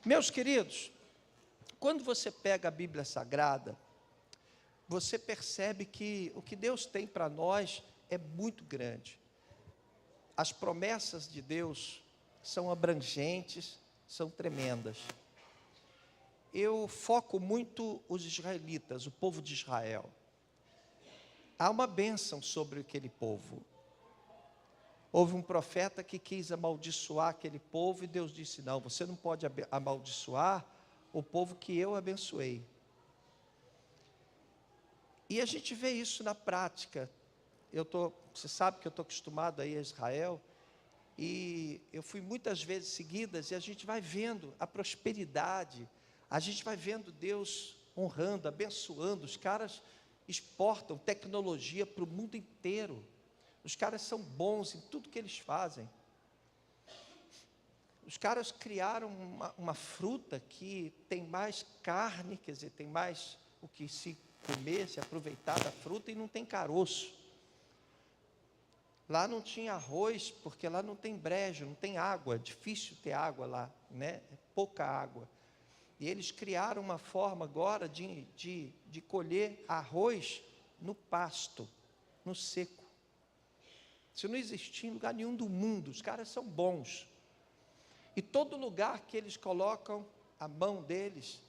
Meus queridos, quando você pega a Bíblia Sagrada, você percebe que o que Deus tem para nós é muito grande. As promessas de Deus são abrangentes, são tremendas. Eu foco muito os israelitas, o povo de Israel. Há uma bênção sobre aquele povo. Houve um profeta que quis amaldiçoar aquele povo e Deus disse: não, você não pode amaldiçoar o povo que eu abençoei. E a gente vê isso na prática. Você sabe que eu estou acostumado a ir a Israel, e eu fui muitas vezes seguidas, e a gente vai vendo a prosperidade, a gente vai vendo Deus honrando, abençoando. Os caras exportam tecnologia para o mundo inteiro. Os caras são bons em tudo que eles fazem. Os caras criaram uma fruta que tem mais carne, quer dizer, tem mais o que se comer, se aproveitar da fruta, e não tem caroço. Lá não tinha arroz, porque lá não tem brejo, não tem água, é difícil ter água lá, né? É pouca água. E eles criaram uma forma agora de colher arroz no pasto, no seco. Isso não existia em lugar nenhum do mundo. Os caras são bons. E todo lugar que eles colocam a mão deles,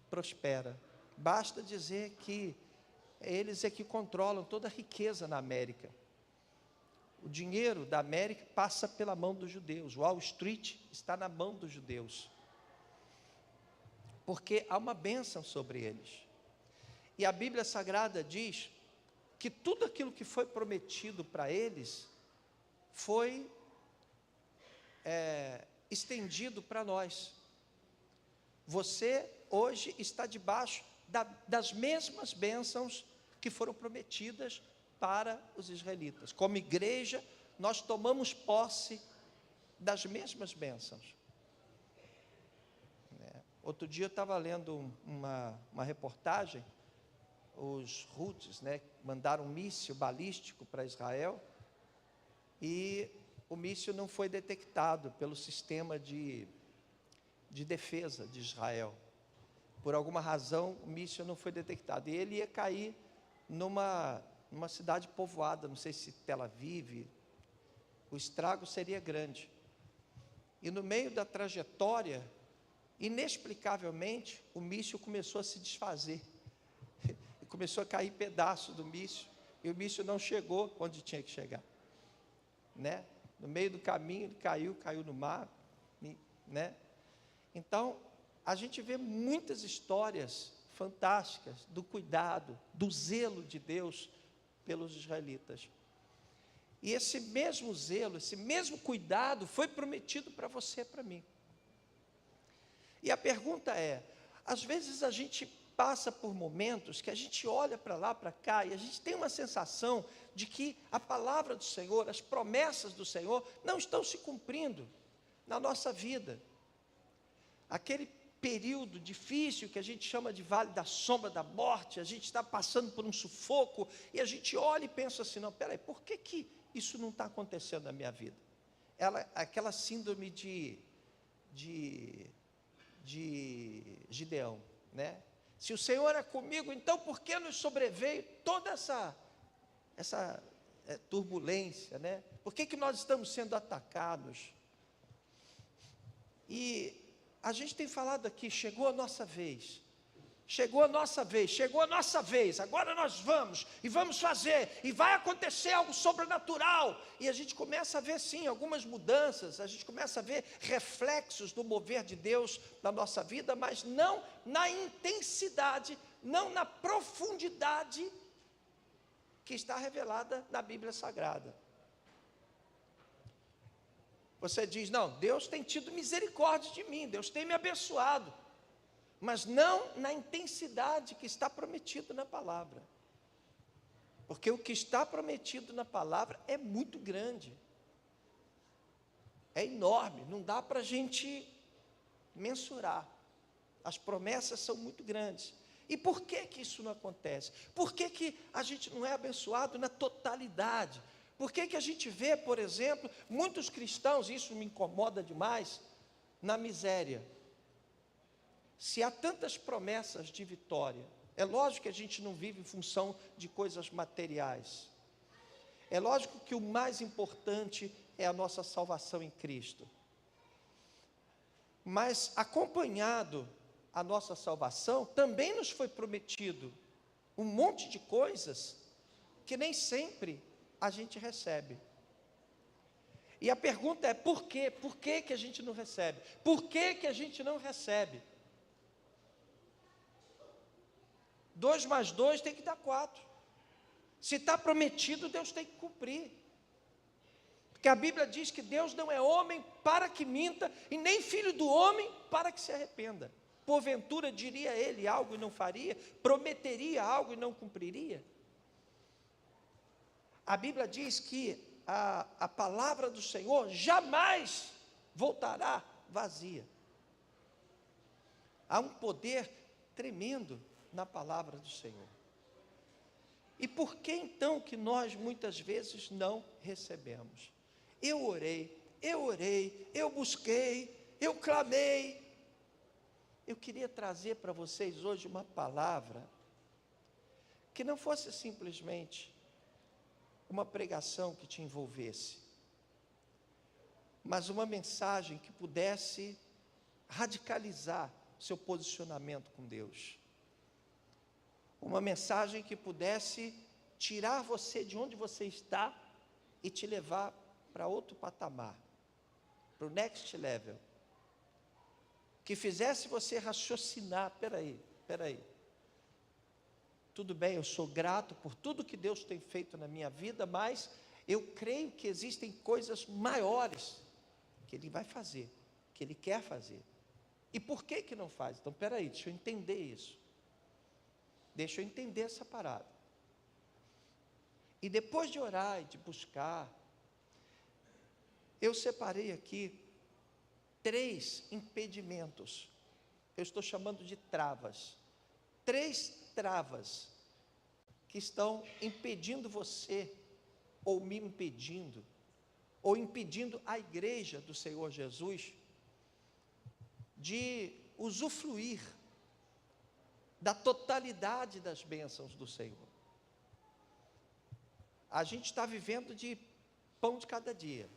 prospera. Basta dizer que eles é que controlam toda a riqueza na América. O dinheiro da América passa pela mão dos judeus. Wall Street está na mão dos judeus. Porque há uma bênção sobre eles. E a Bíblia Sagrada diz que tudo aquilo que foi prometido para eles foi estendido para nós. Você hoje está debaixo das mesmas bênçãos que foram prometidas para os israelitas. Como igreja, nós tomamos posse das mesmas bênçãos. Outro dia eu estava lendo uma reportagem. Os Houthis, mandaram um míssil balístico para Israel, e o míssil não foi detectado pelo sistema de defesa de Israel. Por alguma razão, o míssil não foi detectado, e ele ia cair numa cidade povoada, não sei se Tel Aviv. O estrago seria grande. E no meio da trajetória, inexplicavelmente, o míssil começou a se desfazer. E começou a cair pedaço do míssil, e o míssil não chegou onde tinha que chegar. No meio do caminho ele caiu no mar, Então, a gente vê muitas histórias fantásticas do cuidado, do zelo de Deus pelos israelitas. E esse mesmo zelo, esse mesmo cuidado foi prometido para você e para mim. E a pergunta é, às vezes a gente passa por momentos que a gente olha para lá, para cá, e a gente tem uma sensação de que a palavra do Senhor, as promessas do Senhor não estão se cumprindo na nossa vida. Aquele período difícil que a gente chama de vale da sombra da morte, a gente está passando por um sufoco, e a gente olha e pensa assim: não, peraí, por que isso não está acontecendo na minha vida? Aquela síndrome de Gideão, Se o Senhor é comigo, então por que nos sobreveio toda essa turbulência, Por que nós estamos sendo atacados? E a gente tem falado aqui, chegou a nossa vez, agora nós vamos fazer, e vai acontecer algo sobrenatural, e a gente começa a ver sim, algumas mudanças, a gente começa a ver reflexos do mover de Deus na nossa vida, mas não na intensidade, não na profundidade que está revelada na Bíblia Sagrada. Você diz: não, Deus tem tido misericórdia de mim, Deus tem me abençoado, mas não na intensidade que está prometido na palavra, porque o que está prometido na palavra é muito grande, é enorme, não dá para a gente mensurar. As promessas são muito grandes. E por que isso não acontece? Por que a gente não é abençoado na totalidade? Por que a gente vê, por exemplo, muitos cristãos, isso me incomoda demais, na miséria? Se há tantas promessas de vitória, é lógico que a gente não vive em função de coisas materiais. É lógico que o mais importante é a nossa salvação em Cristo. Mas, acompanhado a nossa salvação, também nos foi prometido um monte de coisas que nem sempre a gente recebe. E a pergunta é, por quê? Por que que a gente não recebe? Por que que a gente não recebe? 2 mais 2 tem que dar 4. Se está prometido, Deus tem que cumprir. Porque a Bíblia diz que Deus não é homem para que minta, e nem filho do homem para que se arrependa. Porventura diria ele algo e não faria? Prometeria algo e não cumpriria? A Bíblia diz que a palavra do Senhor jamais voltará vazia. Há um poder tremendo na palavra do Senhor. E por que então que nós muitas vezes não recebemos? Eu orei, eu busquei, eu clamei. Eu queria trazer para vocês hoje uma palavra que não fosse simplesmente uma pregação que te envolvesse, mas uma mensagem que pudesse radicalizar seu posicionamento com Deus. Uma mensagem que pudesse tirar você de onde você está e te levar para outro patamar, para o next level. Que fizesse você raciocinar, peraí. Tudo bem, eu sou grato por tudo que Deus tem feito na minha vida, mas eu creio que existem coisas maiores que Ele vai fazer, que Ele quer fazer. E por que que não faz? Então, peraí, deixa eu entender isso. Deixa eu entender essa parada. E depois de orar e de buscar, eu separei aqui 3 impedimentos. Eu estou chamando de travas. 3 travas que estão impedindo você, ou me impedindo, ou impedindo a igreja do Senhor Jesus de usufruir da totalidade das bênçãos do Senhor. A gente está vivendo de pão de cada dia.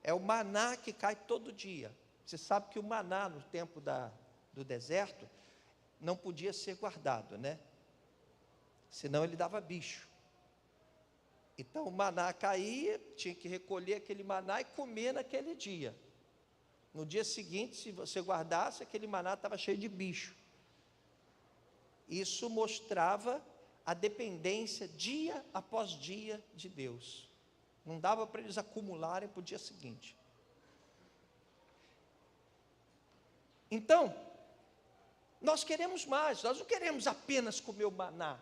É o maná que cai todo dia. Você sabe que o maná no tempo do deserto não podia ser guardado, né? Senão ele dava bicho. Então o maná caía, tinha que recolher aquele maná e comer naquele dia. No dia seguinte, se você guardasse, aquele maná estava cheio de bicho. Isso mostrava a dependência dia após dia de Deus. Não dava para eles acumularem para o dia seguinte. Então, nós queremos mais, nós não queremos apenas comer o maná.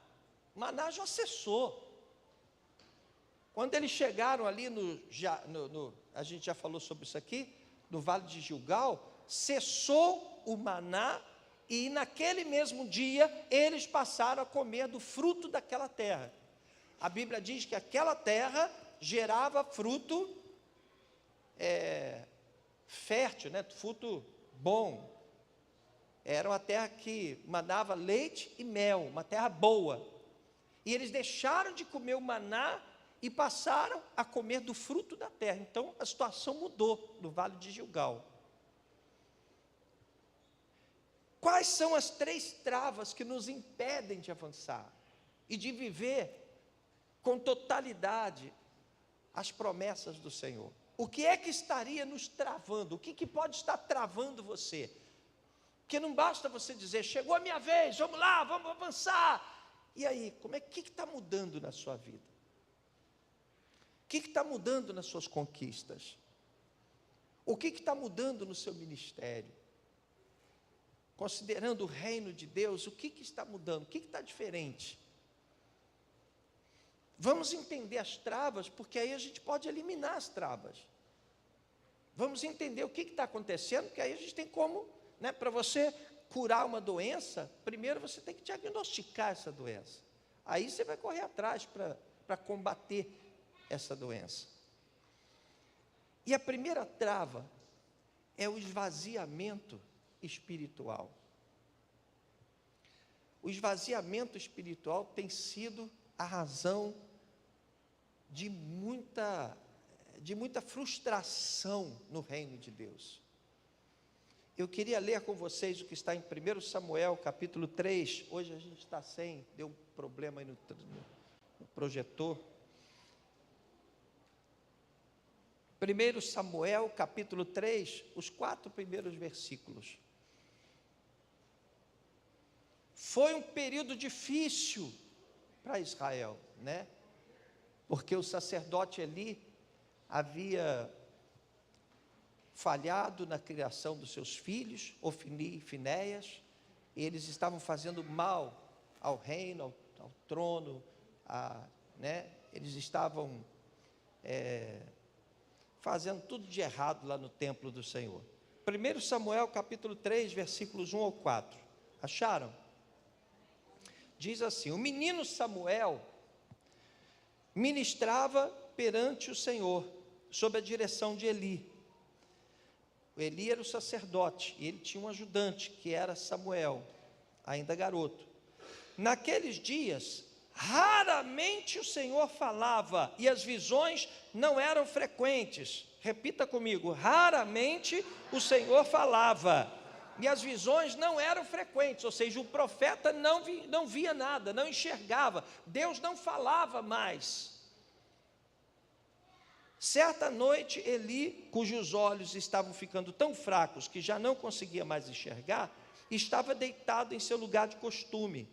O maná já cessou. Quando eles chegaram ali a gente já falou sobre isso aqui, no Vale de Gilgal, cessou o maná e naquele mesmo dia eles passaram a comer do fruto daquela terra. A Bíblia diz que aquela terra gerava fruto fértil, né? Fruto bom. Era uma terra que mandava leite e mel, uma terra boa. E eles deixaram de comer o maná e passaram a comer do fruto da terra. Então a situação mudou no Vale de Gilgal. Quais são as 3 travas que nos impedem de avançar e de viver com totalidade as promessas do Senhor? O que é que estaria nos travando? O que pode estar travando você? Porque não basta você dizer, chegou a minha vez, vamos lá, vamos avançar. E aí, que está mudando na sua vida? O que está mudando nas suas conquistas? O que está mudando no seu ministério? Considerando o reino de Deus, o que está mudando? O que está diferente? Vamos entender as travas, porque aí a gente pode eliminar as travas. Vamos entender o que está acontecendo, porque aí a gente tem como, né, para você curar uma doença, primeiro você tem que diagnosticar essa doença. Aí você vai correr atrás para combater essa doença. E a primeira trava é o esvaziamento espiritual. O esvaziamento espiritual tem sido a razão de muita frustração no reino de Deus. Eu queria ler com vocês o que está em 1 Samuel, capítulo 3. Hoje a gente está sem, deu um problema aí no projetor. 1 Samuel, capítulo 3, os 4 primeiros versículos. Foi um período difícil para Israel, né? Porque o sacerdote Eli havia falhado na criação dos seus filhos, Ofni e Finéias, e eles estavam fazendo mal ao reino, ao trono, né? Eles estavam fazendo tudo de errado lá no templo do Senhor. 1 Samuel capítulo 3, versículos 1 ao 4, acharam? Diz assim: o menino Samuel ministrava perante o Senhor, sob a direção de Eli. Eli era o sacerdote, e ele tinha um ajudante, que era Samuel, ainda garoto. Naqueles dias, raramente o Senhor falava, e as visões não eram frequentes. Repita comigo: raramente o Senhor falava, e as visões não eram frequentes, ou seja, o profeta não via nada, não enxergava, Deus não falava mais. Certa noite, Eli, cujos olhos estavam ficando tão fracos que já não conseguia mais enxergar, estava deitado em seu lugar de costume.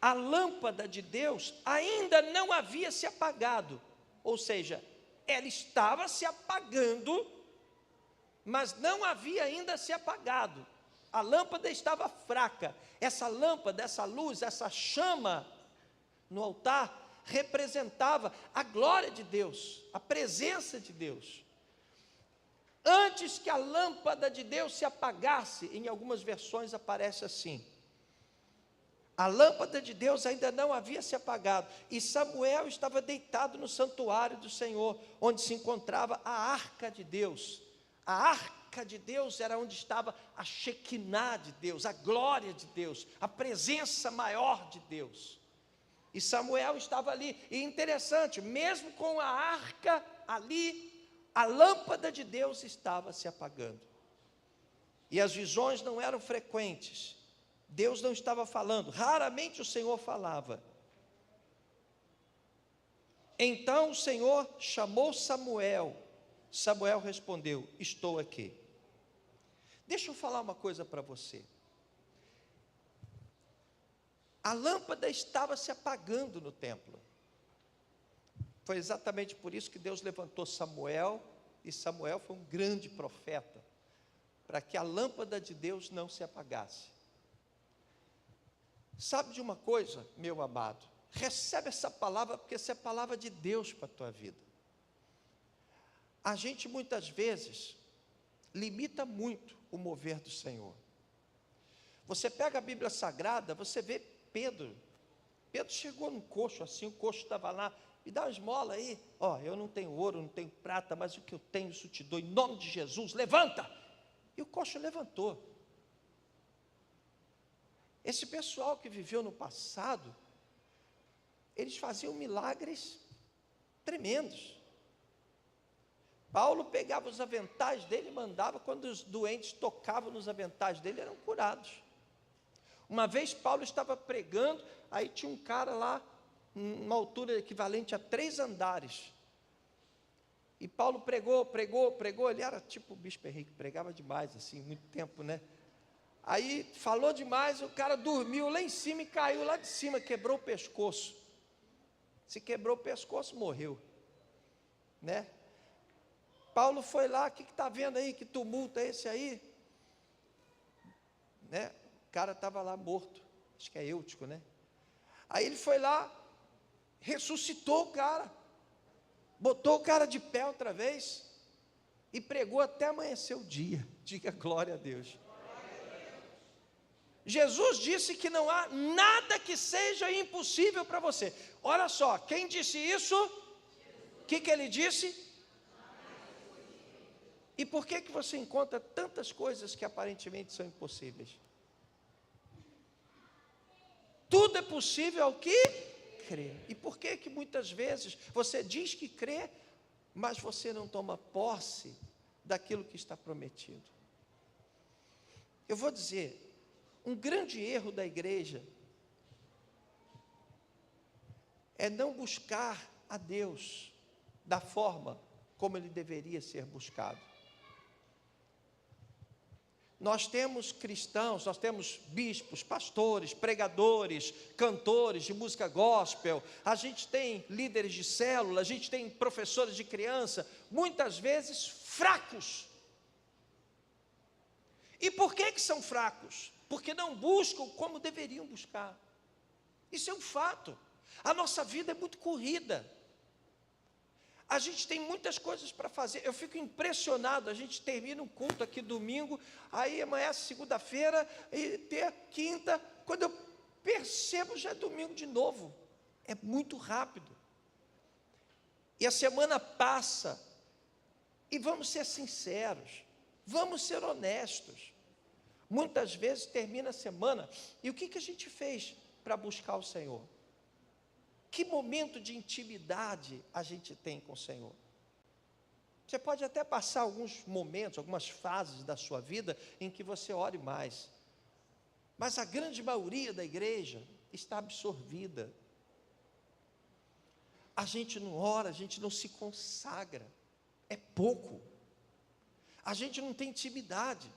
A lâmpada de Deus ainda não havia se apagado, ou seja, ela estava se apagando, mas não havia ainda se apagado. A lâmpada estava fraca. Essa lâmpada, essa luz, essa chama no altar representava a glória de Deus, a presença de Deus. Antes que a lâmpada de Deus se apagasse, em algumas versões aparece assim: a lâmpada de Deus ainda não havia se apagado, e Samuel estava deitado no santuário do Senhor, onde se encontrava a arca de Deus. A arca de Deus era onde estava a Shekinah de Deus, a glória de Deus, a presença maior de Deus. E Samuel estava ali, e interessante, mesmo com a arca ali, a lâmpada de Deus estava se apagando, e as visões não eram frequentes, Deus não estava falando, raramente o Senhor falava. Então o Senhor chamou Samuel, Samuel respondeu: estou aqui. Deixa eu falar uma coisa para você. A lâmpada estava se apagando no templo. Foi exatamente por isso que Deus levantou Samuel, e Samuel foi um grande profeta, para que a lâmpada de Deus não se apagasse. Sabe de uma coisa, meu amado? Recebe essa palavra, porque essa é a palavra de Deus para a tua vida. A gente muitas vezes limita muito o mover do Senhor. Você pega a Bíblia Sagrada, você vê Pedro chegou num coxo assim, o coxo estava lá: me dá uma esmola aí, eu não tenho ouro, não tenho prata, mas o que eu tenho isso te dou, em nome de Jesus, levanta. E o coxo levantou. Esse pessoal que viveu no passado, eles faziam milagres tremendos. Paulo pegava os aventais dele e mandava, quando os doentes tocavam nos aventais dele, eram curados. Uma vez Paulo estava pregando, aí tinha um cara lá, uma altura equivalente a 3 andares. E Paulo pregou, ele era tipo o Bispo Henrique, pregava demais, assim, muito tempo, né? Aí falou demais, o cara dormiu lá em cima e caiu lá de cima, quebrou o pescoço. Se quebrou o pescoço, morreu, né? Paulo foi lá: o que está vendo aí, que tumulto é esse aí? Né? O cara estava lá morto, acho que é Eutico, né? Aí ele foi lá, ressuscitou o cara, botou o cara de pé outra vez, e pregou até amanhecer o dia. Diga glória a Deus. Jesus disse que não há nada que seja impossível para você. Olha só, quem disse isso? O que ele disse? E por que você encontra tantas coisas que aparentemente são impossíveis? Tudo é possível ao que crê. E por que muitas vezes você diz que crê, mas você não toma posse daquilo que está prometido? Eu vou dizer, um grande erro da igreja é não buscar a Deus da forma como Ele deveria ser buscado. Nós temos cristãos, nós temos bispos, pastores, pregadores, cantores de música gospel, a gente tem líderes de célula, a gente tem professores de criança, muitas vezes fracos. E por que são fracos? Porque não buscam como deveriam buscar. Isso é um fato. A nossa vida é muito corrida. A gente tem muitas coisas para fazer. Eu fico impressionado. A gente termina um culto aqui domingo, aí amanhece segunda-feira, e quinta. Quando eu percebo, já é domingo de novo. É muito rápido. E a semana passa. E vamos ser sinceros. Vamos ser honestos. Muitas vezes termina a semana. E o que a gente fez para buscar o Senhor? Que momento de intimidade a gente tem com o Senhor? Você pode até passar alguns momentos, algumas fases da sua vida em que você ore mais, mas a grande maioria da igreja está absorvida. A gente não ora, a gente não se consagra, é pouco. A gente não tem intimidade.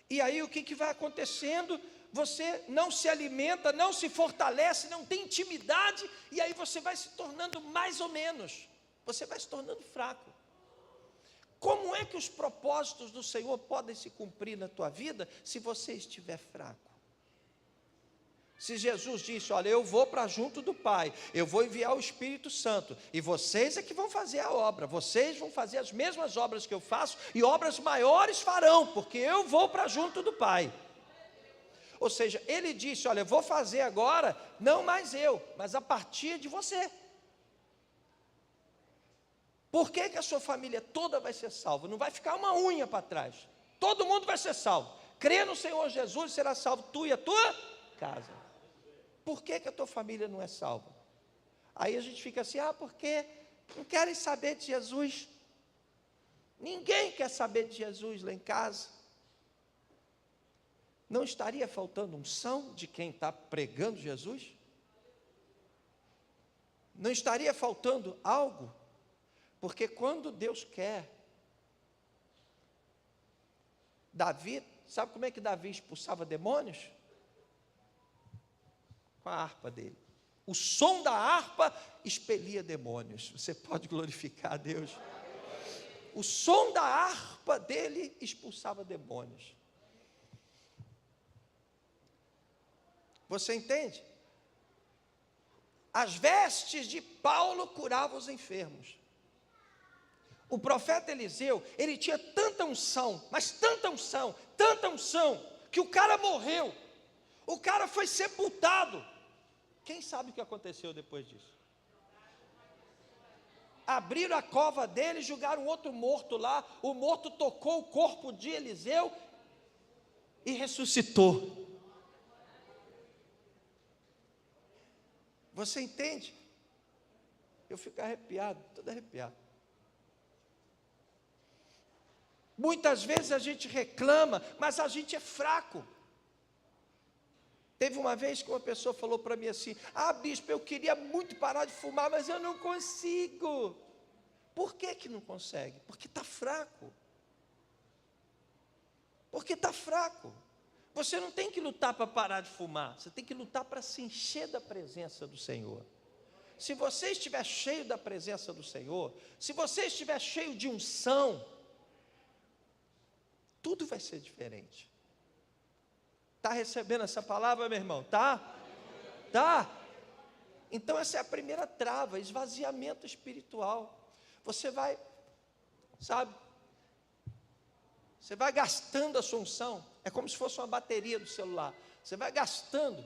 E aí o que vai acontecendo? Você não se alimenta, não se fortalece, não tem intimidade, e aí você vai se tornando mais ou menos, você vai se tornando fraco. Como é que os propósitos do Senhor podem se cumprir na tua vida se você estiver fraco? Se Jesus disse, olha, eu vou para junto do Pai, eu vou enviar o Espírito Santo, e vocês é que vão fazer a obra, vocês vão fazer as mesmas obras que eu faço, e obras maiores farão, porque eu vou para junto do Pai. Ou seja, ele disse, olha, eu vou fazer agora, não mais eu, mas a partir de você. Por que a sua família toda vai ser salva? Não vai ficar uma unha para trás. Todo mundo vai ser salvo. Crê no Senhor Jesus, será salvo tu e a tua casa. Por que a tua família não é salva? Aí a gente fica assim, porque não querem saber de Jesus. Ninguém quer saber de Jesus lá em casa. Não estaria faltando unção de quem está pregando Jesus? Não estaria faltando algo? Porque quando Deus quer, Davi, sabe como é que Davi expulsava demônios? Com a harpa dele. O som da harpa expelia demônios. Você pode glorificar a Deus. O som da harpa dele expulsava demônios. Você entende? As vestes de Paulo curavam os enfermos. O profeta Eliseu, ele tinha tanta unção, mas tanta unção, que o cara morreu. O cara foi sepultado. Quem sabe o que aconteceu depois disso? Abriram a cova dele, jogaram outro morto lá. O morto tocou o corpo de Eliseu e ressuscitou. Você entende? Eu fico arrepiado, todo arrepiado. Muitas vezes a gente reclama, mas a gente é fraco. Teve uma vez que uma pessoa falou para mim assim, bispo, eu queria muito parar de fumar, mas eu não consigo. Por que não consegue? Porque está fraco. Porque está fraco. Você não tem que lutar para parar de fumar, você tem que lutar para se encher da presença do Senhor. Se você estiver cheio da presença do Senhor, se você estiver cheio de unção, tudo vai ser diferente. Está recebendo essa palavra, meu irmão? Tá? Tá? Então essa é a primeira trava, esvaziamento espiritual. Você vai, sabe, você vai gastando a sua unção, é como se fosse uma bateria do celular. Você vai gastando,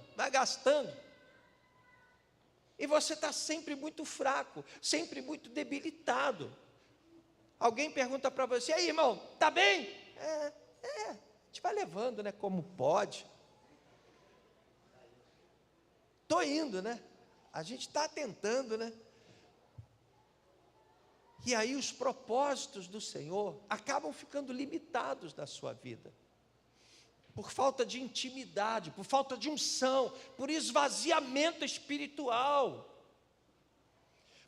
e você está sempre muito fraco, sempre muito debilitado. Alguém pergunta para você: aí, irmão, está bem? A gente vai levando, né, como pode. Estou indo, né? A gente está tentando, né? E aí os propósitos do Senhor acabam ficando limitados na sua vida, por falta de intimidade, por falta de unção, por esvaziamento espiritual,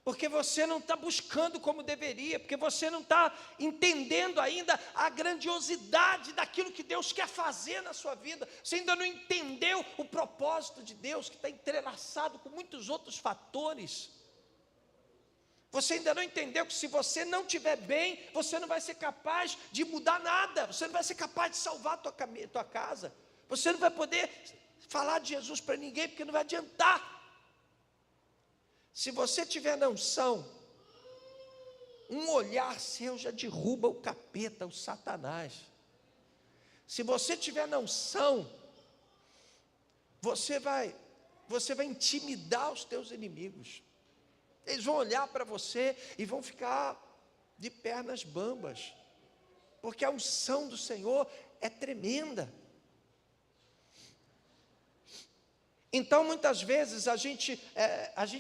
porque você não está buscando como deveria, porque você não está entendendo ainda a grandiosidade daquilo que Deus quer fazer na sua vida, você ainda não entendeu o propósito de Deus, que está entrelaçado com muitos outros fatores. Você ainda não entendeu que se você não estiver bem, você não vai ser capaz de mudar nada, você não vai ser capaz de salvar a tua casa, você não vai poder falar de Jesus para ninguém, porque não vai adiantar. Se você tiver na unção, um olhar seu já derruba o capeta, o Satanás. Se você tiver na unção, você vai intimidar os teus inimigos. Eles vão olhar para você e vão ficar de pernas bambas, porque a unção do Senhor é tremenda. Então, muitas vezes, a gente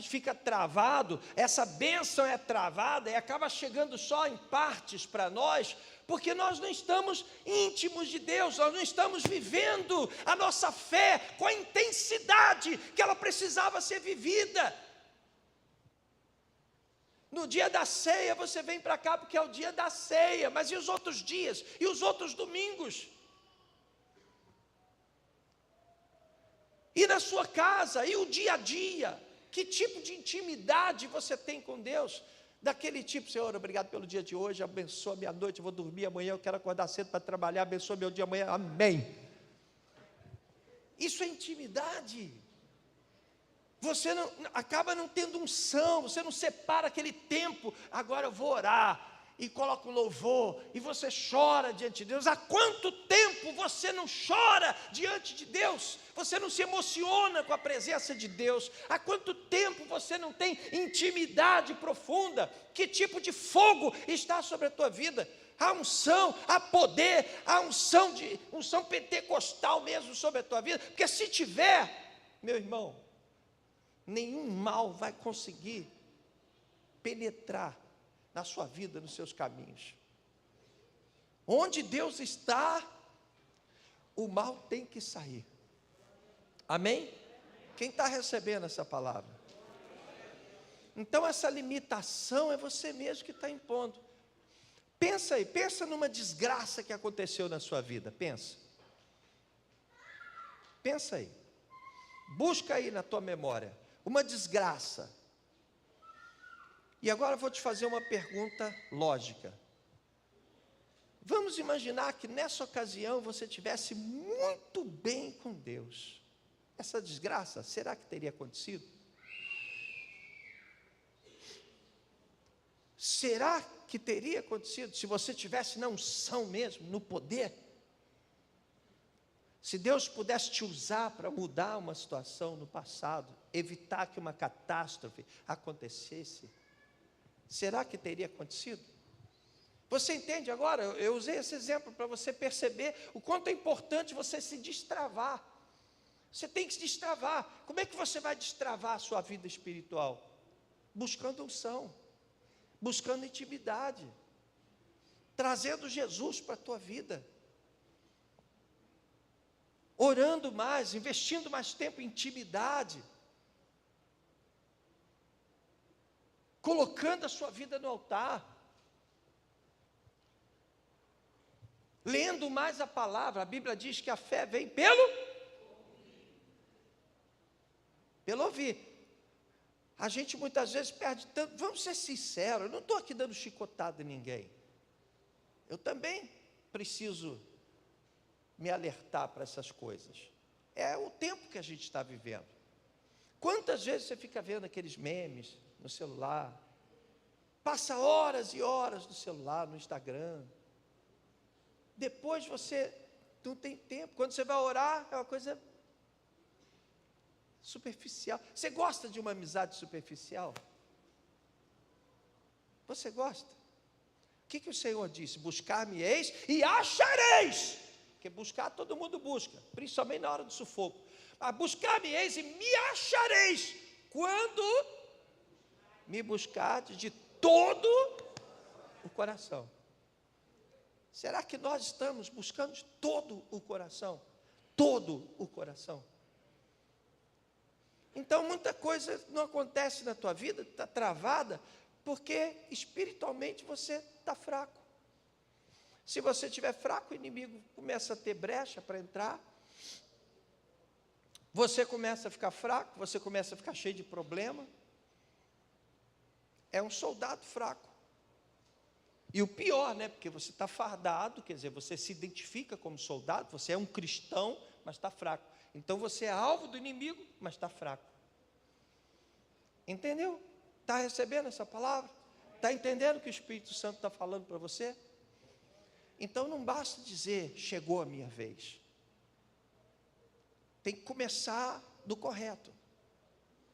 fica travado, essa bênção é travada e acaba chegando só em partes para nós, porque nós não estamos íntimos de Deus, nós não estamos vivendo a nossa fé com a intensidade que ela precisava ser vivida. No dia da ceia você vem para cá porque é o dia da ceia, mas e os outros dias? E os outros domingos? E na sua casa? E o dia a dia? Que tipo de intimidade você tem com Deus? Daquele tipo: Senhor, obrigado pelo dia de hoje, abençoa minha noite, eu vou dormir amanhã, eu quero acordar cedo para trabalhar, abençoa meu dia amanhã, amém. Isso é intimidade. Você acaba não tendo unção, você não separa aquele tempo. Agora eu vou orar, e coloca o louvor, e você chora diante de Deus. Há quanto tempo você não chora diante de Deus? Você não se emociona com a presença de Deus? Há quanto tempo você não tem intimidade profunda? Que tipo de fogo está sobre a tua vida? Há unção, há poder, há unção pentecostal mesmo sobre a tua vida? Porque se tiver, meu irmão, nenhum mal vai conseguir penetrar na sua vida, nos seus caminhos. Onde Deus está, o mal tem que sair. Amém? Quem está recebendo essa palavra? Então essa limitação é você mesmo que está impondo. Pensa aí, pensa numa desgraça que aconteceu na sua vida, pensa aí, busca aí na tua memória uma desgraça. E agora eu vou te fazer uma pergunta lógica. Vamos imaginar que nessa ocasião você estivesse muito bem com Deus. Essa desgraça, será que teria acontecido? Será que teria acontecido se você tivesse na unção mesmo, no poder? Se Deus pudesse te usar para mudar uma situação no passado, evitar que uma catástrofe acontecesse, será que teria acontecido? Você entende agora? Eu usei esse exemplo para você perceber o quanto é importante você se destravar. Você tem que se destravar. Como é que você vai destravar a sua vida espiritual? Buscando unção, buscando intimidade, trazendo Jesus para a tua vida, orando mais, investindo mais tempo em intimidade, colocando a sua vida no altar, lendo mais a palavra. A Bíblia diz que a fé vem pelo ouvir. A gente muitas vezes perde tanto. Vamos ser sinceros, eu não estou aqui dando chicotada em ninguém. Eu também preciso me alertar para essas coisas. É o tempo que a gente está vivendo. Quantas vezes você fica vendo aqueles memes no celular, passa horas e horas no celular, no Instagram, depois você não tem tempo. Quando você vai orar, é uma coisa superficial. Você gosta de uma amizade superficial? Você gosta? O que o Senhor disse? Buscar-me-eis e achareis. Porque buscar todo mundo busca, principalmente na hora do sufoco. Mas buscar-me-eis e me achareis, quando me buscardes de todo o coração. Será que nós estamos buscando de todo o coração? Todo o coração. Então muita coisa não acontece na tua vida, está travada, porque espiritualmente você está fraco. Se você estiver fraco, o inimigo começa a ter brecha para entrar. Você começa a ficar fraco, você começa a ficar cheio de problema. É um soldado fraco. E o pior, né? Porque você está fardado, quer dizer, você se identifica como soldado, você é um cristão, mas está fraco. Então você é alvo do inimigo, mas está fraco. Entendeu? Está recebendo essa palavra? Está entendendo o que o Espírito Santo está falando para você? Então não basta dizer, chegou a minha vez. Tem que começar do correto.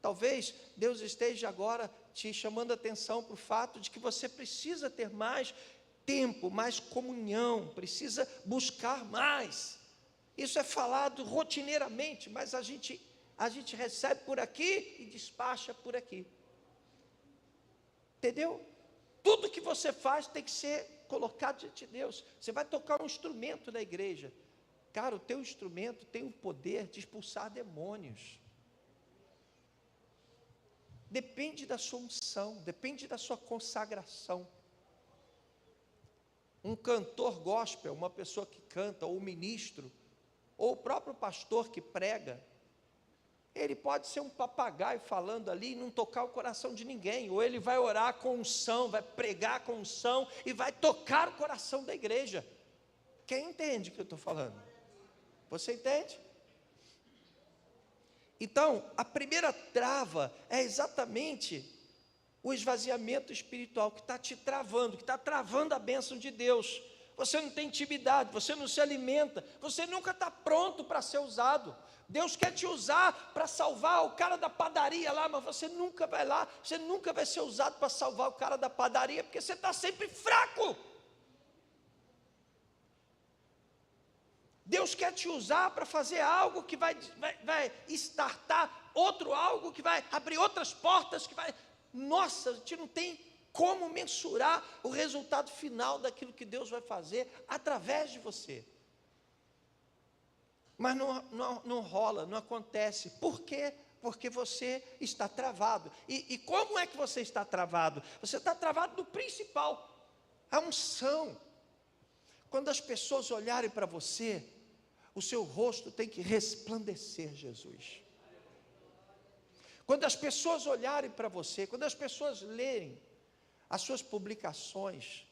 Talvez Deus esteja agora te chamando a atenção para o fato de que você precisa ter mais tempo, mais comunhão, precisa buscar mais. Isso é falado rotineiramente, mas a gente recebe por aqui e despacha por aqui. Entendeu? Tudo que você faz tem que ser colocado diante de Deus. Você vai tocar um instrumento na igreja. Cara, o teu instrumento tem o poder de expulsar demônios. Depende da sua unção, depende da sua consagração. Um cantor gospel, uma pessoa que canta, ou um ministro, ou o próprio pastor que prega, ele pode ser um papagaio falando ali e não tocar o coração de ninguém, ou ele vai orar com unção, vai pregar com unção e vai tocar o coração da igreja. Quem entende o que eu estou falando? Você entende? Então, a primeira trava é exatamente o esvaziamento espiritual que está te travando, que está travando a bênção de Deus. Você não tem intimidade, você não se alimenta, você nunca está pronto para ser usado. Deus quer te usar para salvar o cara da padaria lá, mas você nunca vai lá, você nunca vai ser usado para salvar o cara da padaria, porque você está sempre fraco. Deus quer te usar para fazer algo que vai startar outro algo, que vai abrir outras portas, que vai... Nossa, a gente não tem como mensurar o resultado final daquilo que Deus vai fazer através de você. Mas não rola, não acontece. Por quê? Porque você está travado. E como é que você está travado? Você está travado no principal, a unção. Quando as pessoas olharem para você, o seu rosto tem que resplandecer Jesus. Quando as pessoas olharem para você, quando as pessoas lerem as suas publicações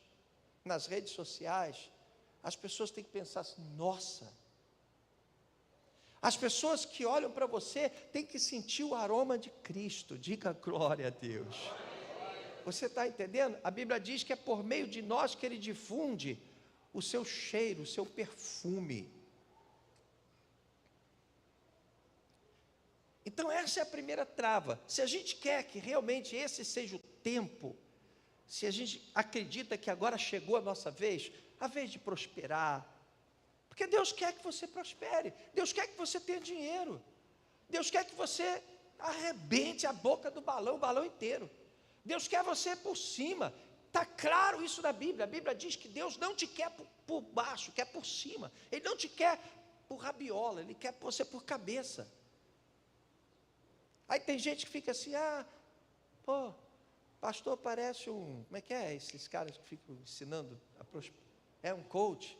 nas redes sociais, as pessoas têm que pensar assim, nossa. As pessoas que olham para você têm que sentir o aroma de Cristo. Diga glória a Deus. Você está entendendo? A Bíblia diz que é por meio de nós que Ele difunde o seu cheiro, o seu perfume. Então essa é a primeira trava. Se a gente quer que realmente esse seja o tempo, se a gente acredita que agora chegou a nossa vez, a vez de prosperar, porque Deus quer que você prospere, Deus quer que você tenha dinheiro, Deus quer que você arrebente a boca do balão, o balão inteiro, Deus quer você por cima, está claro isso na Bíblia. A Bíblia diz que Deus não te quer por baixo, quer por cima, Ele não te quer por rabiola, Ele quer você por cabeça. Aí tem gente que fica assim, pastor parece como é que é esses caras que ficam ensinando a prosperar? É um coach?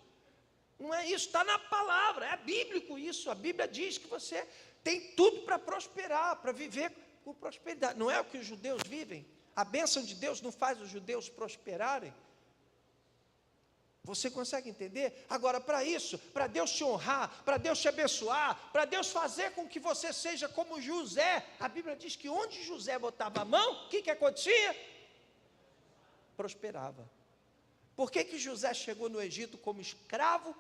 Não é isso, está na palavra, é bíblico isso. A Bíblia diz que você tem tudo para prosperar, para viver com prosperidade. Não é o que os judeus vivem? A bênção de Deus não faz os judeus prosperarem? Você consegue entender? Agora, para isso, para Deus te honrar, para Deus te abençoar, para Deus fazer com que você seja como José, a Bíblia diz que onde José botava a mão, o que acontecia? Prosperava. Por que José chegou no Egito como escravo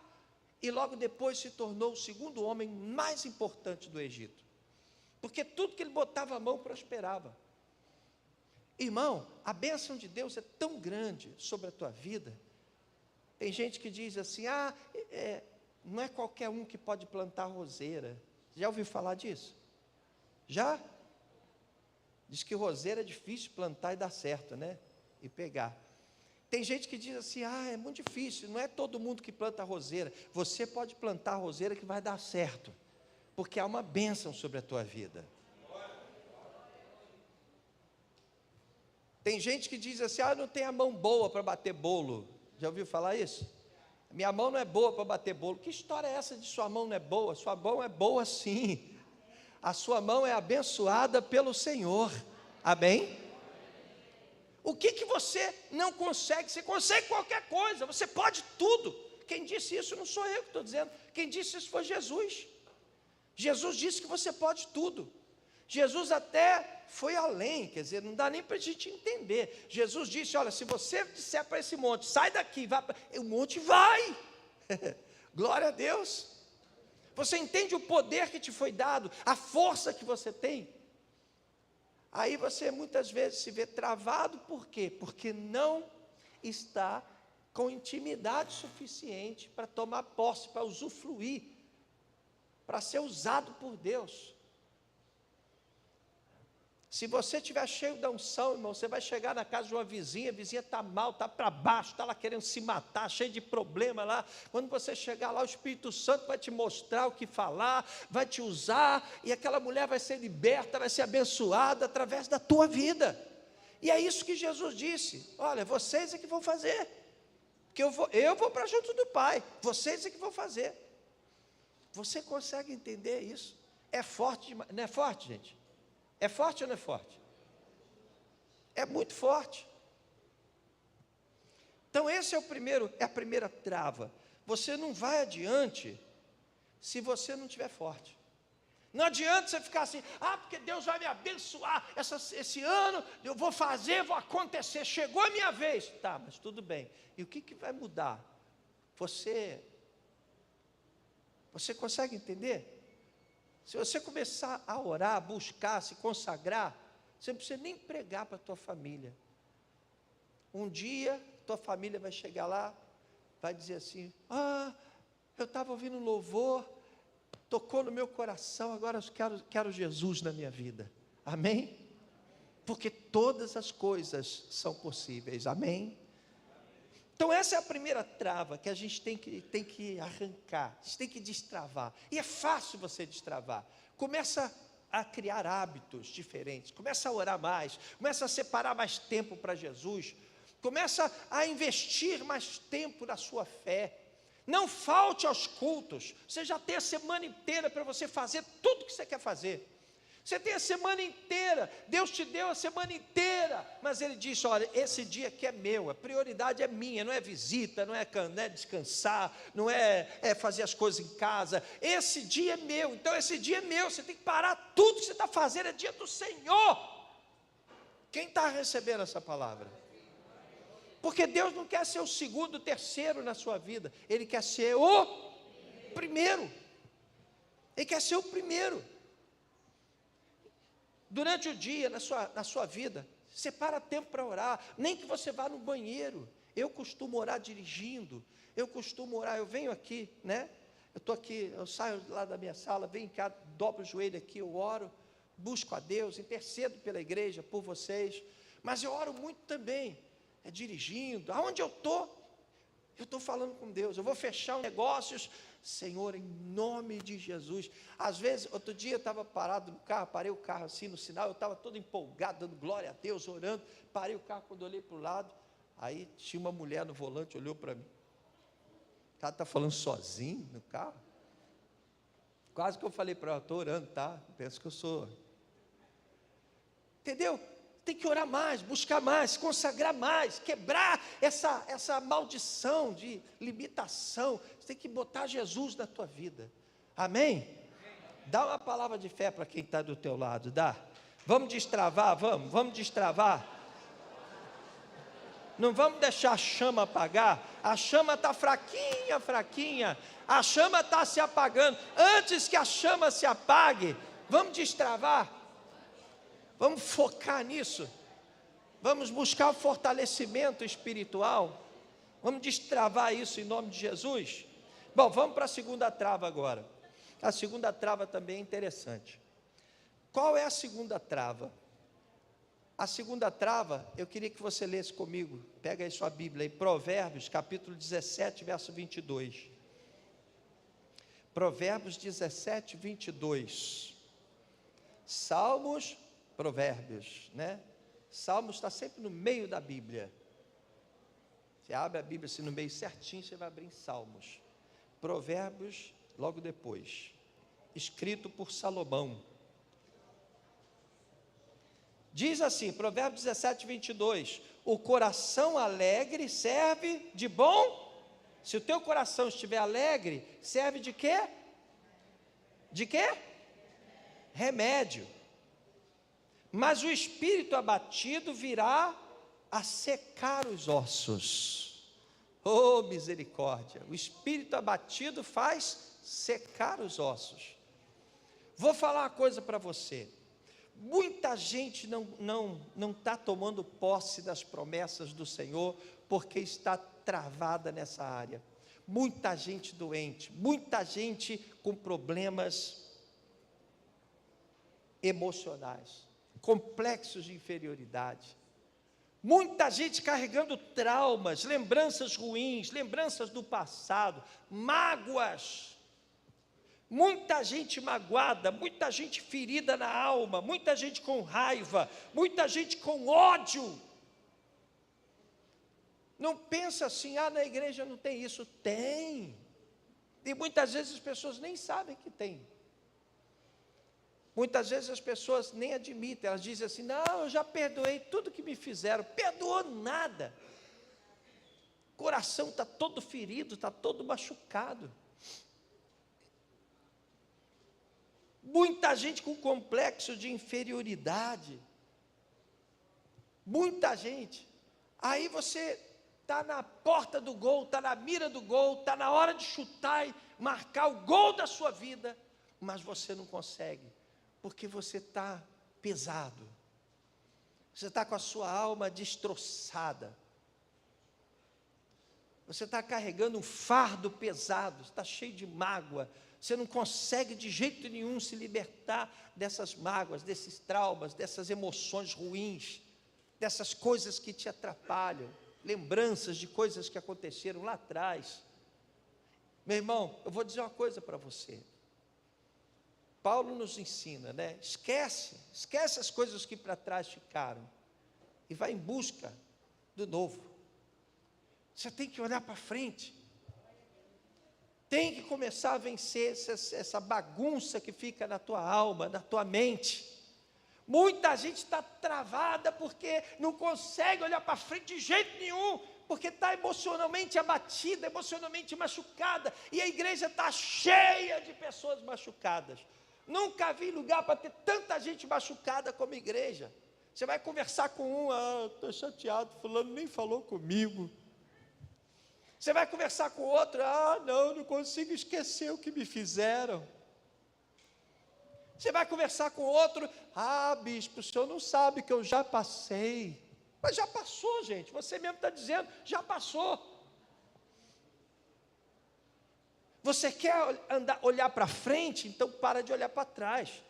e logo depois se tornou o segundo homem mais importante do Egito? Porque tudo que ele botava a mão prosperava. Irmão, a bênção de Deus é tão grande sobre a tua vida. Tem gente que diz assim, não é qualquer um que pode plantar roseira. Já ouviu falar disso? Já? Diz que roseira é difícil plantar e dar certo, né? E pegar. Tem gente que diz assim, é muito difícil, não é todo mundo que planta roseira. Você pode plantar roseira que vai dar certo, porque há uma bênção sobre a tua vida. Tem gente que diz assim, não tem a mão boa para bater bolo. Já ouviu falar isso? Minha mão não é boa para bater bolo. Que história é essa de sua mão não é boa? Sua mão é boa sim. A sua mão é abençoada pelo Senhor. Amém? O que você não consegue? Você consegue qualquer coisa, você pode tudo. Quem disse isso não sou eu que estou dizendo. Quem disse isso foi Jesus. Jesus disse que você pode tudo. Jesus até foi além, quer dizer, não dá nem para a gente entender. Jesus disse, olha, se você disser para esse monte, sai daqui, vai, o monte vai. Glória a Deus. Você entende o poder que te foi dado, a força que você tem? Aí você muitas vezes se vê travado, por quê? Porque não está com intimidade suficiente para tomar posse, para usufruir, para ser usado por Deus. Se você estiver cheio da unção, irmão, você vai chegar na casa de uma vizinha, a vizinha está mal, está para baixo, está lá querendo se matar, cheio de problema lá. Quando você chegar lá, o Espírito Santo vai te mostrar o que falar, vai te usar, e aquela mulher vai ser liberta, vai ser abençoada através da tua vida. E é isso que Jesus disse, olha, vocês é que vão fazer, porque eu vou para junto do Pai, vocês é que vão fazer. Você consegue entender isso? É forte demais, não é forte, gente? É forte ou não é forte? É muito forte. Então esse é a primeira trava. Você não vai adiante se você não estiver forte. Não adianta você ficar assim, porque Deus vai me abençoar, esse ano eu vou fazer, vou acontecer, chegou a minha vez. Tá, mas tudo bem. E o que vai mudar? Você consegue entender? Se você começar a orar, a buscar, a se consagrar, você não precisa nem pregar para a tua família. Um dia, tua família vai chegar lá, vai dizer assim, eu estava ouvindo louvor, tocou no meu coração, agora eu quero Jesus na minha vida. Amém? Porque todas as coisas são possíveis. Amém? Então essa é a primeira trava que a gente tem que arrancar, a gente tem que destravar, e é fácil você destravar. Começa a criar hábitos diferentes, começa a orar mais, começa a separar mais tempo para Jesus, começa a investir mais tempo na sua fé, não falte aos cultos, você já tem a semana inteira para você fazer tudo que você quer fazer. Você tem a semana inteira, Deus te deu a semana inteira, mas Ele disse, olha, esse dia aqui é meu, a prioridade é minha, não é visita, não é descansar, não é fazer as coisas em casa, esse dia é meu, então esse dia é meu, você tem que parar tudo que você está fazendo, é dia do Senhor. Quem está recebendo essa palavra? Porque Deus não quer ser o segundo, o terceiro na sua vida, Ele quer ser o primeiro, Ele quer ser o primeiro. Durante o dia, na sua vida, separa tempo para orar, nem que você vá no banheiro. Eu costumo orar dirigindo, eu venho aqui, né? Eu estou aqui, eu saio lá da minha sala, venho cá, dobro o joelho aqui, eu oro, busco a Deus, intercedo pela igreja, por vocês, mas eu oro muito também, dirigindo, aonde eu estou falando com Deus, eu vou fechar negócios, Senhor, em nome de Jesus. Às vezes, outro dia eu estava parado no carro, parei o carro assim no sinal, eu estava todo empolgado, dando glória a Deus, orando, parei o carro, quando olhei para o lado, aí tinha uma mulher no volante, olhou para mim, o cara está falando sozinho no carro? Quase que eu falei para ela, estou orando, tá? Penso que eu sou, entendeu? Tem que orar mais, buscar mais, consagrar mais, quebrar essa maldição de limitação. Você tem que botar Jesus na tua vida. Amém? Dá uma palavra de fé para quem está do teu lado, dá. Vamos destravar, vamos destravar. Não vamos deixar a chama apagar. A chama está fraquinha. A chama está se apagando. Antes que a chama se apague, vamos destravar. Vamos focar nisso. Vamos buscar o fortalecimento espiritual. Vamos destravar isso em nome de Jesus. Bom, vamos para a segunda trava agora. A segunda trava também é interessante. Qual é a segunda trava? A segunda trava, eu queria que você lesse comigo. Pega aí sua Bíblia, aí, Provérbios, capítulo 17, verso 22. Provérbios 17, 22. Salmos, Provérbios, né? Salmos está sempre no meio da Bíblia. Você abre a Bíblia assim no meio certinho, você vai abrir em Salmos. Provérbios, logo depois. Escrito por Salomão. Diz assim, Provérbios 17, 22. O coração alegre serve de bom. Se o teu coração estiver alegre, serve de quê? De quê? Remédio. Mas o espírito abatido virá a secar os ossos. Oh, misericórdia! O espírito abatido faz secar os ossos. Vou falar uma coisa para você. Muita gente não está tomando posse das promessas do Senhor, porque está travada nessa área. Muita gente doente, muita gente com problemas emocionais, complexos de inferioridade. Muita gente carregando traumas, lembranças ruins, lembranças do passado, mágoas. Muita gente magoada, muita gente ferida na alma, muita gente com raiva, muita gente com ódio. Não pensa assim, na igreja não tem isso. Tem. E muitas vezes as pessoas nem sabem que tem. Muitas vezes as pessoas nem admitem, elas dizem assim, não, eu já perdoei tudo que me fizeram. Perdoou nada. O coração está todo ferido, está todo machucado. Muita gente com complexo de inferioridade. Muita gente. Aí você está na porta do gol, está na mira do gol, está na hora de chutar e marcar o gol da sua vida, mas você não consegue, porque você está pesado. Você está com a sua alma destroçada. Você está carregando um fardo pesado, está cheio de mágoa. Você não consegue de jeito nenhum se libertar dessas mágoas, desses traumas, dessas emoções ruins, dessas coisas que te atrapalham, lembranças de coisas que aconteceram lá atrás. Meu irmão, eu vou dizer uma coisa para você. Paulo nos ensina, né? Esquece as coisas que para trás ficaram e vai em busca do novo. Você tem que olhar para frente. Tem que começar a vencer essa bagunça que fica na tua alma, na tua mente. Muita gente está travada porque não consegue olhar para frente de jeito nenhum, porque está emocionalmente abatida, emocionalmente machucada, e a igreja está cheia de pessoas machucadas. Nunca vi lugar para ter tanta gente machucada como igreja. Você vai conversar com estou chateado, fulano nem falou comigo. Você vai conversar com o outro, não consigo esquecer o que me fizeram. Você vai conversar com o outro, bispo, o senhor não sabe que eu já passei. Mas já passou, gente, você mesmo está dizendo, já passou. Você quer olhar para frente, então para de olhar para trás.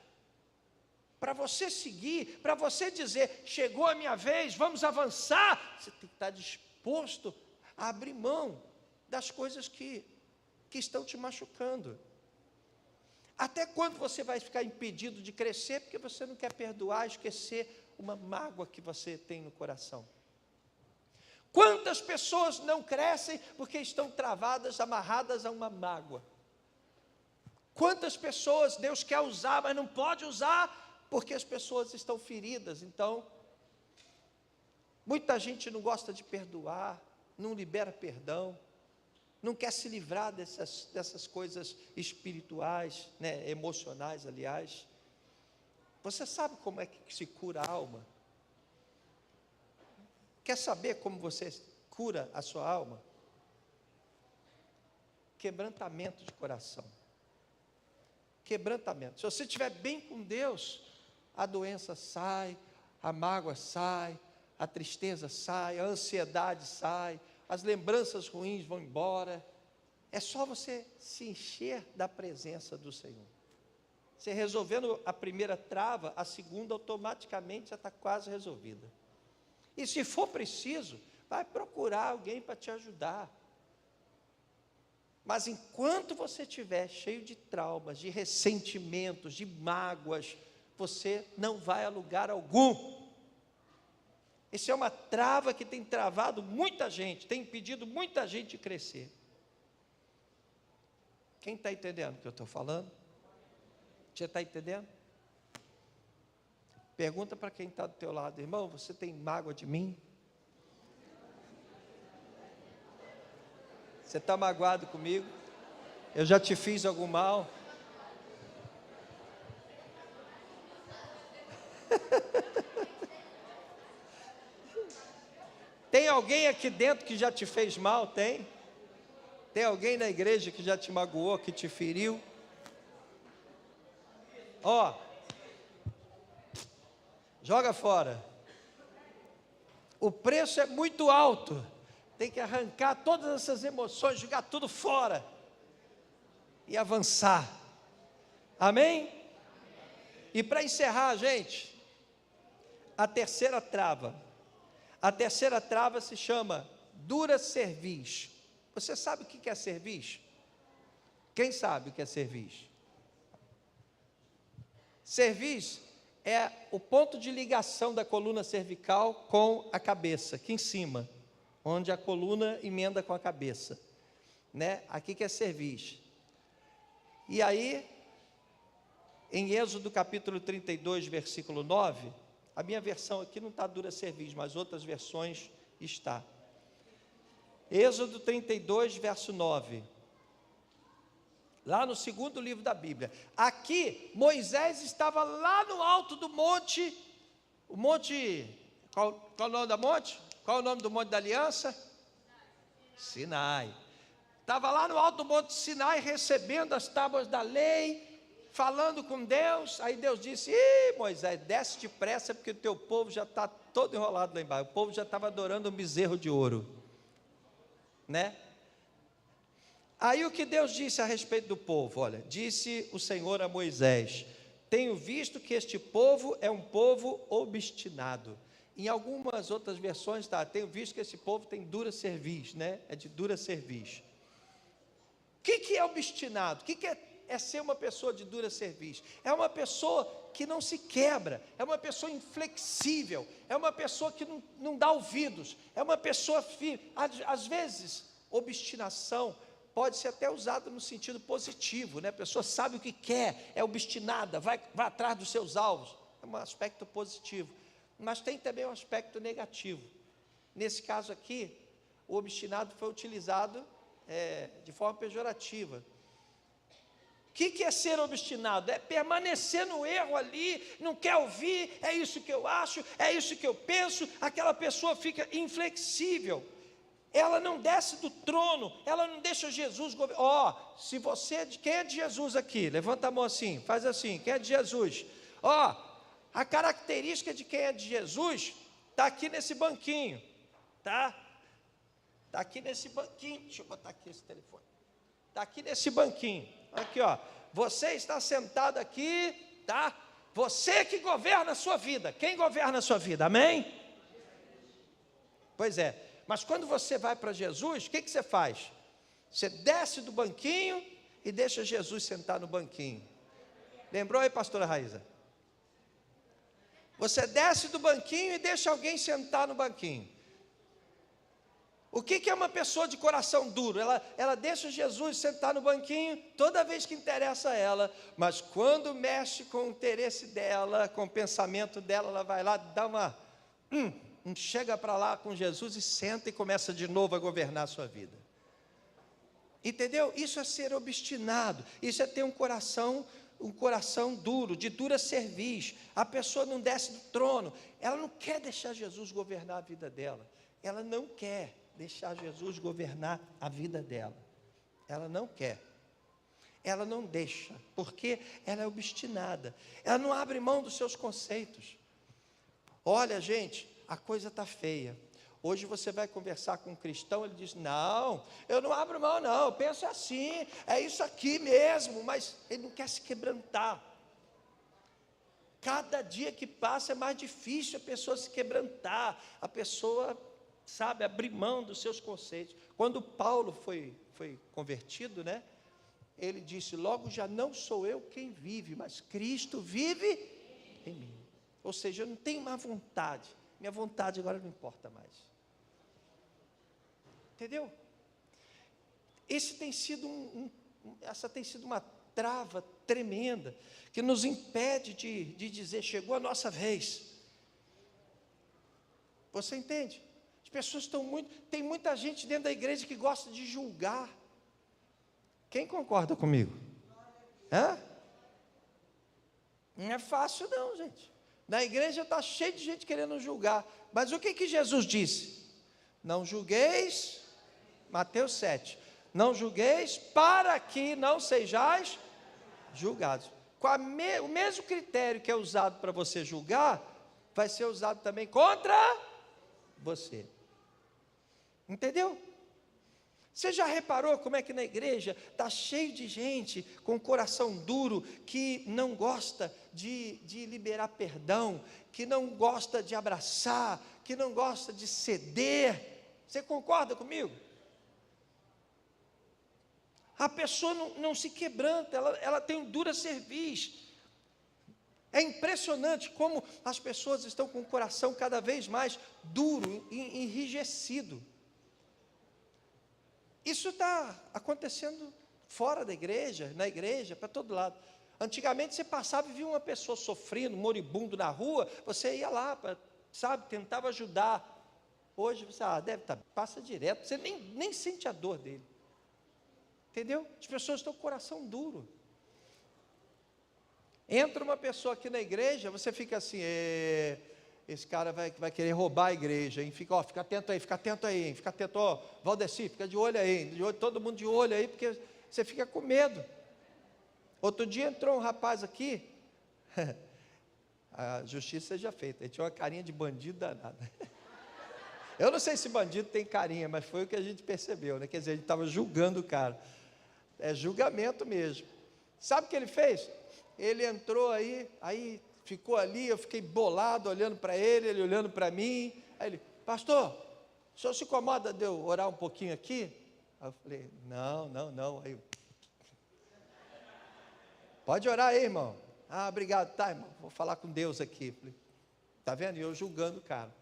Para você seguir, para você dizer, chegou a minha vez, vamos avançar, você tem que estar disposto a abrir mão das coisas que estão te machucando. Até quando você vai ficar impedido de crescer, porque você não quer perdoar, esquecer uma mágoa que você tem no coração? Quantas pessoas não crescem porque estão travadas, amarradas a uma mágoa? Quantas pessoas Deus quer usar, mas não pode usar, porque as pessoas estão feridas? Então, muita gente não gosta de perdoar, não libera perdão, não quer se livrar dessas coisas espirituais, né, emocionais, aliás. Você sabe como é que se cura a alma? Quer saber como você cura a sua alma? Quebrantamento de coração. Quebrantamento. Se você estiver bem com Deus, a doença sai, a mágoa sai, a tristeza sai, a ansiedade sai, as lembranças ruins vão embora. É só você se encher da presença do Senhor. Você resolvendo a primeira trava, a segunda automaticamente já está quase resolvida. E se for preciso, vai procurar alguém para te ajudar. Mas enquanto você estiver cheio de traumas, de ressentimentos, de mágoas, você não vai a lugar algum. Isso é uma trava que tem travado muita gente, tem impedido muita gente de crescer. Quem está entendendo o que eu estou falando? Você está entendendo? Pergunta para quem está do teu lado: irmão, você tem mágoa de mim? Você está magoado comigo? Eu já te fiz algum mal? Tem alguém aqui dentro que já te fez mal? Tem? Tem alguém na igreja que já te magoou, que te feriu? Ó, joga fora. O preço é muito alto. Tem que arrancar todas essas emoções, jogar tudo fora e avançar. Amém? E para encerrar, gente, a terceira trava. A terceira trava se chama dura cerviz. Você sabe o que é cerviz? Quem sabe o que é cerviz? Cerviz é o ponto de ligação da coluna cervical com a cabeça, aqui em cima, onde a coluna emenda com a cabeça, né? Aqui que é cerviz. E aí, em Êxodo capítulo 32, versículo 9, a minha versão aqui não está dura cerviz, mas outras versões está. Êxodo 32, verso 9. Lá no segundo livro da Bíblia. Aqui, Moisés estava lá no alto do monte. O monte, qual é o nome do monte? Qual é o nome do monte da aliança? Sinai. Estava lá no alto do monte Sinai, recebendo as tábuas da lei, falando com Deus. Aí Deus disse: Moisés, desce depressa, porque o teu povo já está todo enrolado lá embaixo. O povo já estava adorando um bezerro de ouro, né? Aí o que Deus disse a respeito do povo? Olha, disse o Senhor a Moisés: tenho visto que este povo é um povo obstinado. Em algumas outras versões está: tenho visto que esse povo tem dura cerviz, né? É de dura cerviz. O que é obstinado? O que é ser uma pessoa de dura cerviz? É uma pessoa que não se quebra, é uma pessoa inflexível, é uma pessoa que não dá ouvidos, é uma pessoa firme. Às vezes, obstinação pode ser até usada no sentido positivo, né? A pessoa sabe o que quer, é obstinada, vai atrás dos seus alvos. É um aspecto positivo. Mas tem também um aspecto negativo. Nesse caso aqui, o obstinado foi utilizado de forma pejorativa. O que é ser obstinado? É permanecer no erro ali, não quer ouvir, é isso que eu acho, é isso que eu penso. Aquela pessoa fica inflexível. Ela não desce do trono, ela não deixa Jesus governar. Se você, quem é de Jesus aqui? Levanta a mão assim, faz assim, quem é de Jesus? A característica de quem é de Jesus está aqui nesse banquinho, tá? Está aqui nesse banquinho. Deixa eu botar aqui esse telefone. Está aqui nesse banquinho. Aqui, ó. Você está sentado aqui, tá? Você que governa a sua vida. Quem governa a sua vida? Amém? Pois é. Mas quando você vai para Jesus, o que você faz? Você desce do banquinho e deixa Jesus sentar no banquinho. Lembrou aí, pastora Raíza? Você desce do banquinho e deixa alguém sentar no banquinho. O que é uma pessoa de coração duro? Ela deixa Jesus sentar no banquinho toda vez que interessa a ela, mas quando mexe com o interesse dela, com o pensamento dela, ela vai lá, dá uma... chega para lá com Jesus e senta e começa de novo a governar a sua vida. Entendeu? Isso é ser obstinado, isso é ter um coração duro, de dura cerviz. A pessoa não desce do trono, ela não quer deixar Jesus governar a vida dela, ela não quer deixar Jesus governar a vida dela, ela não quer, ela não deixa, porque ela é obstinada, ela não abre mão dos seus conceitos. Olha, gente, a coisa está feia. Hoje você vai conversar com um cristão, ele diz, não, eu não abro mão não, eu penso assim, é isso aqui mesmo, mas ele não quer se quebrantar. Cada dia que passa é mais difícil a pessoa se quebrantar, a pessoa, sabe, abrir mão dos seus conceitos. Quando Paulo foi convertido, né, ele disse, logo já não sou eu quem vive, mas Cristo vive em mim. Ou seja, eu não tenho mais vontade, minha vontade agora não importa mais. Entendeu? Essa tem sido uma trava tremenda, que nos impede de dizer, chegou a nossa vez. Você entende? As pessoas tem muita gente dentro da igreja que gosta de julgar. Quem concorda comigo? Hã? Não é fácil não, gente. Na igreja está cheio de gente querendo julgar. Mas o que Jesus disse? Não julgueis, Mateus 7. Não julgueis para que não sejais julgados. O mesmo critério que é usado para você julgar, vai ser usado também contra você. Entendeu? Você já reparou como é que na igreja está cheio de gente com coração duro, que não gosta de liberar perdão, que não gosta de abraçar, que não gosta de ceder? Você concorda comigo? A pessoa não se quebranta, ela tem um dura cerviz. É impressionante como as pessoas estão com o coração cada vez mais duro, enrijecido. Isso está acontecendo fora da igreja, na igreja, para todo lado. Antigamente você passava e via uma pessoa sofrendo, moribundo na rua, você ia lá, tentava ajudar. Hoje você deve estar, passa direto, você nem sente a dor dele. Entendeu? As pessoas estão com o coração duro. Entra uma pessoa aqui na igreja, você fica assim, esse cara vai querer roubar a igreja, hein? Fica atento aí, hein? Fica atento, Valdeci, fica de olho aí, todo mundo de olho aí, porque você fica com medo. Outro dia entrou um rapaz aqui, a justiça seja feita, ele tinha uma carinha de bandido danada. Eu não sei se bandido tem carinha, mas foi o que a gente percebeu, né? Quer dizer, a gente estava julgando o cara. É julgamento mesmo. Sabe o que ele fez? Ele entrou aí ficou ali, eu fiquei bolado olhando para ele olhando para mim. Aí ele, pastor, o senhor se incomoda de eu orar um pouquinho aqui? Aí eu falei, não. Aí, pode orar aí, irmão. Obrigado, tá, irmão, vou falar com Deus aqui. Falei, tá vendo? E eu julgando o cara.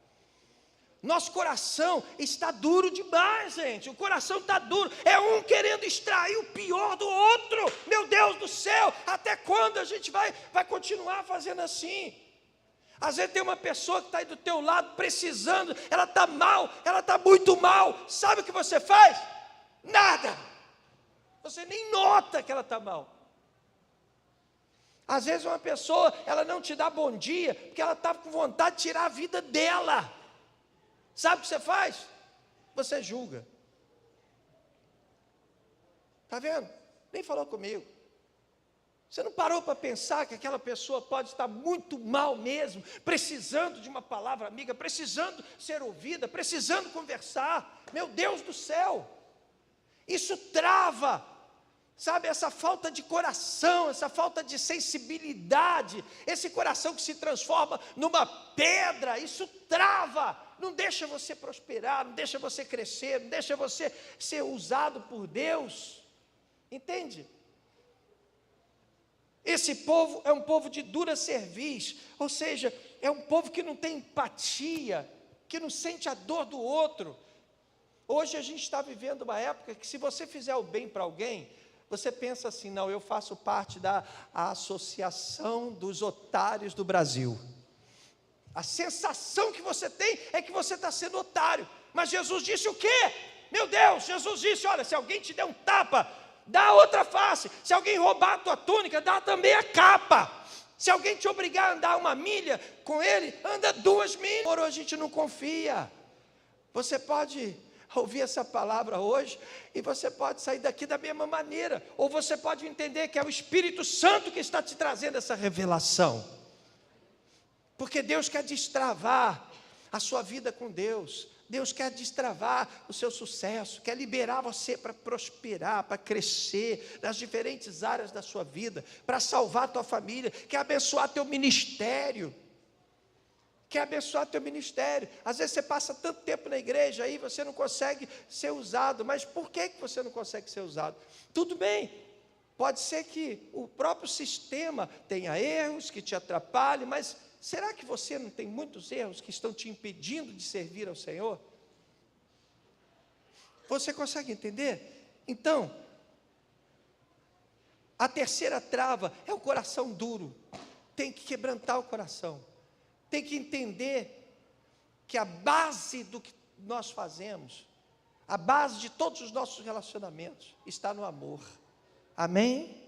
Nosso coração está duro demais, gente. O coração está duro. É um querendo extrair o pior do outro. Meu Deus do céu, até quando a gente vai continuar fazendo assim? Às vezes tem uma pessoa que está aí do teu lado precisando, ela está mal, ela está muito mal. Sabe o que você faz? Nada. Você nem nota que ela está mal. Às vezes uma pessoa, ela não te dá bom dia, porque ela está com vontade de tirar a vida dela. Sabe o que você faz? Você julga. Está vendo? Nem falou comigo. Você não parou para pensar que aquela pessoa pode estar muito mal mesmo, precisando de uma palavra amiga, precisando ser ouvida, precisando conversar. Meu Deus do céu! Isso trava, sabe, essa falta de coração, essa falta de sensibilidade, esse coração que se transforma numa pedra, isso trava. Não deixa você prosperar, não deixa você crescer, não deixa você ser usado por Deus. Entende? Esse povo é um povo de dura cerviz, ou seja, é um povo que não tem empatia, que não sente a dor do outro. Hoje a gente está vivendo uma época que se você fizer o bem para alguém, você pensa assim, não, eu faço parte da Associação dos Otários do Brasil. A sensação que você tem é que você está sendo otário. Mas Jesus disse o quê? Meu Deus, Jesus disse, olha, se alguém te der um tapa, dá a outra face. Se alguém roubar a tua túnica, dá também a capa. Se alguém te obrigar a andar 1 milha com ele, anda 2 milhas. Por hoje a gente não confia. Você pode ouvir essa palavra hoje e você pode sair daqui da mesma maneira. Ou você pode entender que é o Espírito Santo que está te trazendo essa revelação. Porque Deus quer destravar a sua vida com Deus. Deus quer destravar o seu sucesso, quer liberar você para prosperar, para crescer nas diferentes áreas da sua vida, para salvar a tua família, quer abençoar teu ministério. Quer abençoar teu ministério. Às vezes você passa tanto tempo na igreja aí, você não consegue ser usado. Mas por que você não consegue ser usado? Tudo bem, pode ser que o próprio sistema tenha erros que te atrapalhem, mas será que você não tem muitos erros que estão te impedindo de servir ao Senhor? Você consegue entender? Então, a terceira trava é o coração duro. Tem que quebrantar o coração. Tem que entender que a base do que nós fazemos, a base de todos os nossos relacionamentos, está no amor. Amém?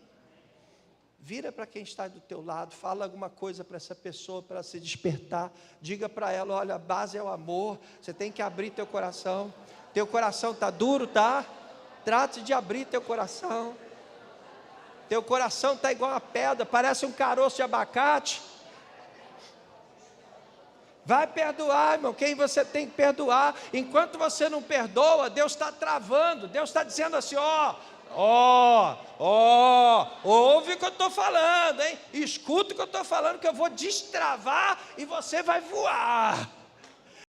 Vira para quem está do teu lado, fala alguma coisa para essa pessoa, para se despertar. Diga para ela, olha, a base é o amor. Você tem que abrir teu coração. Teu coração está duro, tá? Trate de abrir teu coração. Teu coração está igual a pedra, parece um caroço de abacate. Vai perdoar, irmão, quem você tem que perdoar. Enquanto você não perdoa, Deus está travando. Deus está dizendo assim, ouve o que eu estou falando, hein? Escuta o que eu estou falando, que eu vou destravar e você vai voar.